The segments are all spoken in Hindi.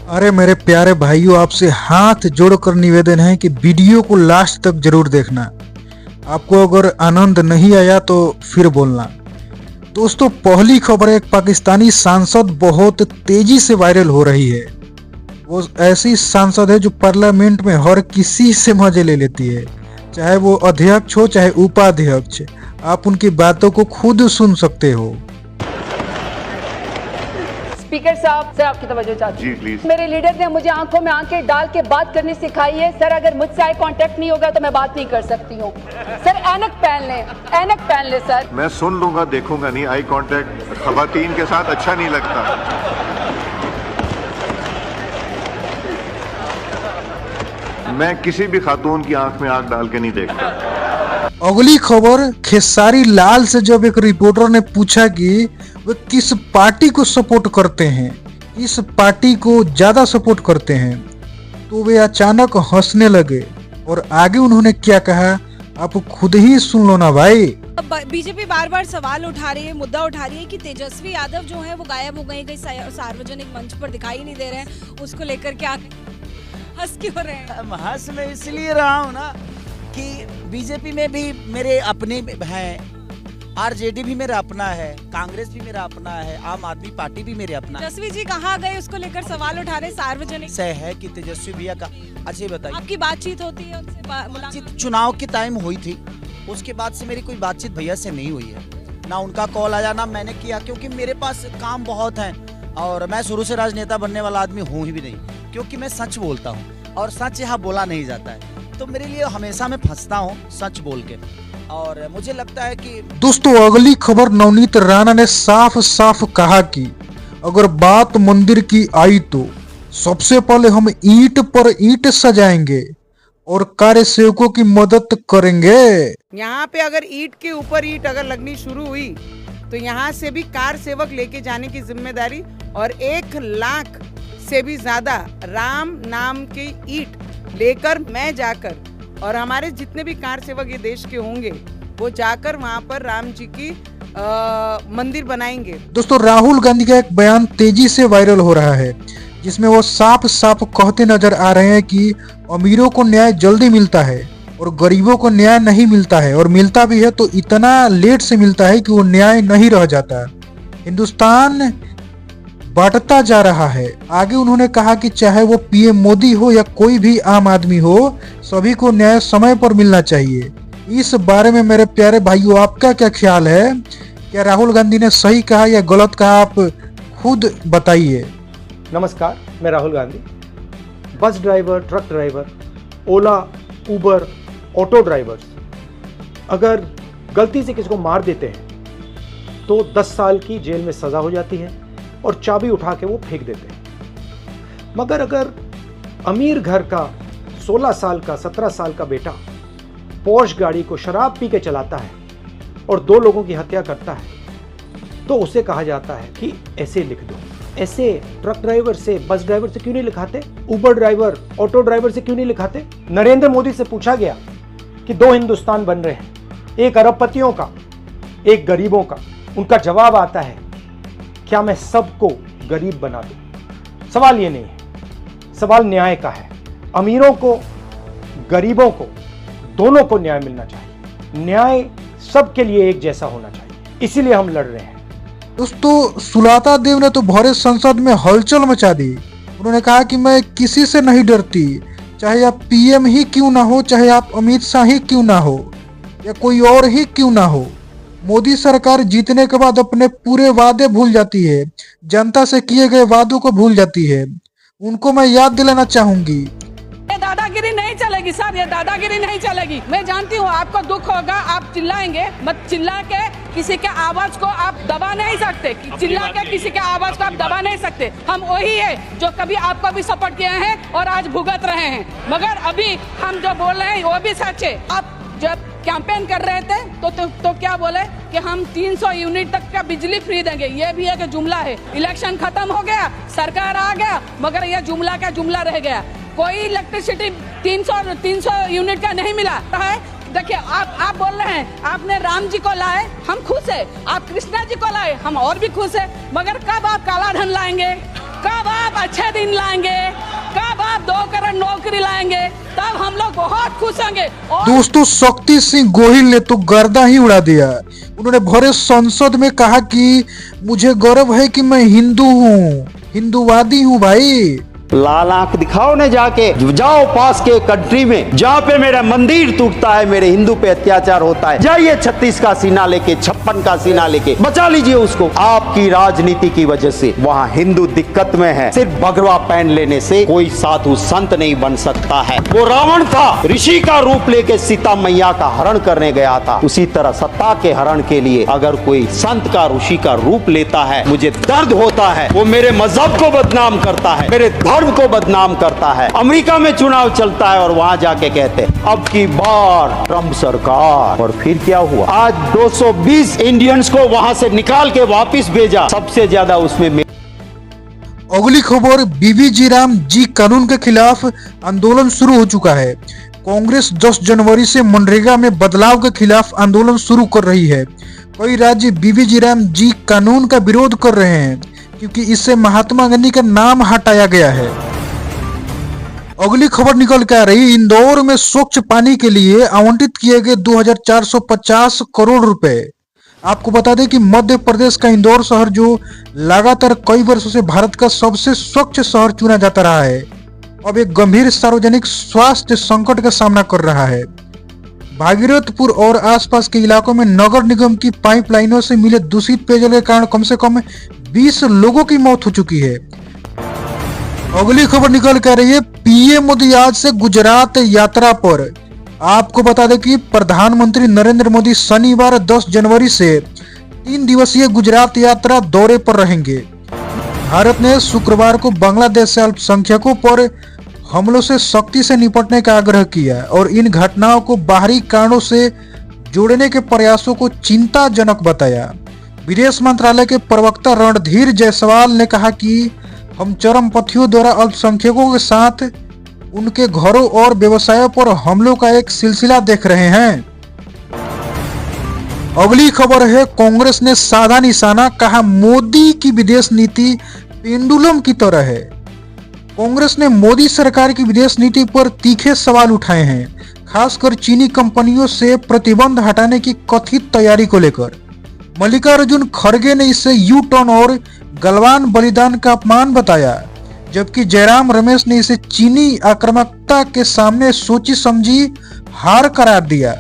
अरे मेरे प्यारे भाइयों, आपसे हाथ जोड़कर निवेदन है कि वीडियो को लास्ट तक जरूर देखना। आपको अगर आनंद नहीं आया तो फिर बोलना। दोस्तों, पहली खबर है, एक पाकिस्तानी सांसद बहुत तेजी से वायरल हो रही है। वो ऐसी सांसद है जो पार्लियामेंट में हर किसी से मजे ले लेती है, चाहे वो अध्यक्ष हो चाहे उपाध्यक्ष। आप उनकी बातों को खुद सुन सकते हो। स्पीकर साहब, सर आपकी तवज्जो चाहती हूं। जी प्लीज। मेरे लीडर ने मुझे आंखों में आंखें डाल के बात करनी सिखाई है। सर अगर मुझसे आई कांटेक्ट नहीं होगा तो मैं बात नहीं कर सकती हूँ। सर ऐनक पहन ले सर। मैं सुन लूंगा, देखूंगा नहीं। आई कांटेक्ट खवातीन के साथ अच्छा नहीं लगता। मैं किसी भी खातून की आंख में आंख डाल के नहीं देखता। अगली खबर, खेसारी लाल से जब एक रिपोर्टर ने पूछा कि वे किस पार्टी को सपोर्ट करते हैं, किस पार्टी को ज्यादा सपोर्ट करते हैं, तो वे अचानक हंसने लगे और आगे उन्होंने क्या कहा आप खुद ही सुन लो ना भाई। बीजेपी बार बार सवाल उठा रही है, मुद्दा उठा रही है कि तेजस्वी यादव जो है वो गायब हो गए, कहीं सार्वजनिक मंच पर दिखाई नहीं दे रहे हैं। उसको लेकर क्या हंस क्यों रहे हैं? हंस मैं इसलिए रहा हूँ ना कि बीजेपी में भी मेरे अपने हैं, आरजेडी भी मेरा अपना है, कांग्रेस भी मेरा अपना है, आम आदमी पार्टी भी मेरे अपना है। तेजस्वी जी कहाँ गए, उसको लेकर सवाल उठा रहे सार्वजनिक से है कि तेजस्वी भैया का। अच्छा बताइए, आपकी बातचीत होती है उनसे? बातचीत चुनाव के टाइम हुई थी, उसके बाद से मेरी कोई बातचीत भैया से नहीं हुई है। ना उनका कॉल आया ना मैंने किया, क्योंकि मेरे पास काम बहुत है और मैं शुरू से राजनेता बनने वाला आदमी हूँ ही भी नहीं, क्योंकि मैं सच बोलता हूँ और सच यहाँ बोला नहीं जाता है। तो मेरे लिए हमेशा मैं फंसता हूँ सच बोल के, और मुझे लगता है कि दोस्तों, अगली खबर, नवनीत राणा ने साफ साफ कहा कि अगर बात मंदिर की आई तो सबसे पहले हम ईंट पर ईंट सजाएंगे और कार्य सेवकों की मदद करेंगे। यहाँ पे अगर ईंट के ऊपर ईंट अगर लगनी शुरू हुई तो यहाँ से भी कार सेवक लेके जाने की जिम्मेदारी, और 1 लाख से भी ज्यादा राम नाम के ईंट लेकर मैं जाकर, और हमारे जितने भी कार सेवक ये देश के होंगे वो जाकर वहाँ पर राम जी की मंदिर बनाएंगे। दोस्तों, राहुल गांधी का एक बयान तेजी से वायरल हो रहा है, जिसमें वो साफ साफ कहते नजर आ रहे हैं कि अमीरों को न्याय जल्दी मिलता है और गरीबों को न्याय नहीं मिलता है, और मिलता भी है तो इतना लेट से मिलता है कि वो न्याय नहीं रह जाता। हिंदुस्तान बांटता जा रहा है। आगे उन्होंने कहा कि चाहे वो पीएम मोदी हो या कोई भी आम आदमी हो, सभी को न्याय समय पर मिलना चाहिए। इस बारे में मेरे प्यारे भाइयों, आपका क्या ख्याल है? क्या राहुल गांधी ने सही कहा या गलत कहा? आप खुद बताइए। नमस्कार, मैं Rahul Gandhi. Bus driver, truck driver, Ola, Uber, auto drivers अगर गलती से किसी को मार देते हैं तो 10 साल की जेल में सजा हो जाती है और चाबी उठा के वो फेंक देते हैं। मगर अगर अमीर घर का 16 साल का 17 साल का बेटा पोर्श गाड़ी को शराब पी के चलाता है और 2 लोगों की हत्या करता है तो उसे कहा जाता है कि ऐसे लिख दो। ऐसे ट्रक ड्राइवर से, बस ड्राइवर से क्यों नहीं लिखाते? उबर ड्राइवर, ऑटो ड्राइवर से क्यों नहीं लिखाते? नरेंद्र मोदी से पूछा गया कि 2 हिंदुस्तान बन रहे हैं, एक अरबपतियों का, एक गरीबों का। उनका जवाब आता है क्या मैं सबको गरीब बना दूं? सवाल ये नहीं है, सवाल न्याय का है। अमीरों को, गरीबों को, दोनों को न्याय मिलना चाहिए। न्याय सबके लिए एक जैसा होना चाहिए, इसीलिए हम लड़ रहे हैं। दोस्तों, सुलता देव ने तो भरे संसद में हलचल मचा दी। उन्होंने कहा कि मैं किसी से नहीं डरती, चाहे आप पीएम ही क्यों ना हो, चाहे आप अमित शाह ही क्यों ना हो, या कोई और ही क्यों ना हो। मोदी सरकार जीतने के बाद अपने पूरे वादे भूल जाती है, जनता से किए गए वादों को भूल जाती है। उनको मैं याद दिलाना चाहूंगी, ये दादागिरी नहीं चलेगी सर, ये दादागिरी नहीं चलेगी। मैं जानती हूँ आपको दुख होगा, आप चिल्लाएंगे, मत चिल्ला के किसी के आवाज को आप दबा नहीं सकते, चिल्ला के किसी के आवाज को आप दबा नहीं सकते। हम वही है जो कभी आपको भी सपोर्ट किए हैं और आज भुगत रहे हैं, मगर अभी हम जो बोल रहे हैं वो भी सच है। आप जब कैंपेन कर रहे थे तो क्या बोले कि हम 300 यूनिट तक का बिजली फ्री देंगे, ये भी एक जुमला है। इलेक्शन खत्म हो गया, सरकार आ गया, मगर ये जुमला का जुमला रह गया। कोई इलेक्ट्रिसिटी 300 यूनिट का नहीं मिला है। देखिए, आप बोल रहे हैं आपने राम जी को लाए, हम खुश है। आप कृष्णा जी को लाए, हम और भी खुश है। मगर कब आप काला धन लाएंगे? कब आप अच्छे दिन लाएंगे, कब आप 2 करोड़ नौकरी लाएंगे, तब हम लोग बहुत खुश होंगे। और दोस्तों, शक्ति सिंह गोहिल ने तो गर्दा ही उड़ा दिया। उन्होंने भरे संसद में कहा कि मुझे गर्व है कि मैं हिंदू हूँ, हिंदूवादी हूँ भाई। लाल आंख दिखाओ ने जाके, जाओ पास के कंट्री में जहाँ पे मेरा मंदिर टूटता है, मेरे हिंदू पे अत्याचार होता है, जाइए 36 का सीना लेके, 56 का सीना लेके बचा लीजिए उसको। आपकी राजनीति की वजह से वहाँ हिंदू दिक्कत में है। सिर्फ भगवा पहन लेने से कोई साधु संत नहीं बन सकता है। वो रावण था, ऋषि का रूप लेके सीता मैया का हरण करने गया था। उसी तरह सत्ता के हरण के लिए अगर कोई संत का, ऋषि का रूप लेता है, मुझे दर्द होता है। वो मेरे मजहब को बदनाम करता है, मेरे धर्म को बदनाम करता है। अमेरिका में चुनाव चलता है और वहां जाके कहते हैं अब की बार ट्रंप सरकार। और फिर क्या हुआ? आज 220 इंडियंस को वहां से निकाल के वापस भेजा। सबसे ज्यादा उसमें अगली खबर, बीबीजी राम जी कानून के खिलाफ आंदोलन शुरू हो चुका है। कांग्रेस 10 जनवरी से मनरेगा में बदलाव के खिलाफ आंदोलन शुरू कर रही है। कई राज्य बीबीजी राम जी कानून का विरोध कर रहे हैं क्योंकि इससे महात्मा गांधी का नाम हटाया गया है। अगली खबर निकल के आ रही, इंदौर में स्वच्छ पानी के लिए आवंटित किए गए 2450 करोड़ रुपए। आपको बता दें कि मध्य प्रदेश का इंदौर शहर, जो लगातार कई वर्षों से भारत का सबसे स्वच्छ शहर चुना जाता रहा है, अब एक गंभीर सार्वजनिक स्वास्थ्य संकट का सामना कर रहा है। भागीरथपुर और आसपास के इलाकों में नगर निगम की पाइपलाइनों से मिले दूषित पेयजल के कारण कम से कम 20 लोगों की मौत हो चुकी है। अगली खबर निकल कर रही है, पीएम मोदी आज से गुजरात यात्रा पर। आपको बता दें कि प्रधानमंत्री नरेंद्र मोदी शनिवार 10 जनवरी से 3 दिवसीय गुजरात यात्रा दौरे पर रहेंगे। भारत ने शुक्रवार को बांग्लादेश से अल्पसंख्यकों पर हमलों से सख्ती से निपटने का आग्रह किया और इन घटनाओं को बाहरी कारणों से जोड़ने के प्रयासों को चिंताजनक बताया। विदेश मंत्रालय के प्रवक्ता रणधीर जायसवाल ने कहा कि हम चरमपंथियों द्वारा अल्पसंख्यकों के साथ उनके घरों और व्यवसायों पर हमलों का एक सिलसिला देख रहे हैं। अगली खबर है, कांग्रेस ने साधा निशाना, कहा मोदी की विदेश नीति पेंडुलम की तरह है। कांग्रेस ने मोदी सरकार की विदेश नीति पर तीखे सवाल उठाए हैं, खासकर चीनी कंपनियों से प्रतिबंध हटाने की कथित तैयारी को लेकर। मल्लिकार्जुन खड़गे ने इसे यू टर्न और गलवान बलिदान का अपमान बताया, जबकि जयराम रमेश ने इसे चीनी आक्रामकता के सामने सोची समझी हार करार दिया।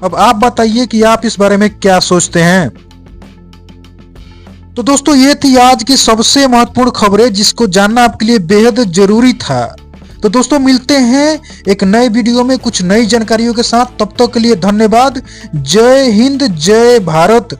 अब आप बताइए कि आप इस बारे में क्या सोचते हैं। तो दोस्तों, ये थी आज की सबसे महत्वपूर्ण खबरें जिसको जानना आपके लिए बेहद जरूरी था। तो दोस्तों, मिलते हैं एक नए वीडियो में कुछ नई जानकारियों के साथ। तब तक के लिए धन्यवाद। जय हिंद, जय भारत।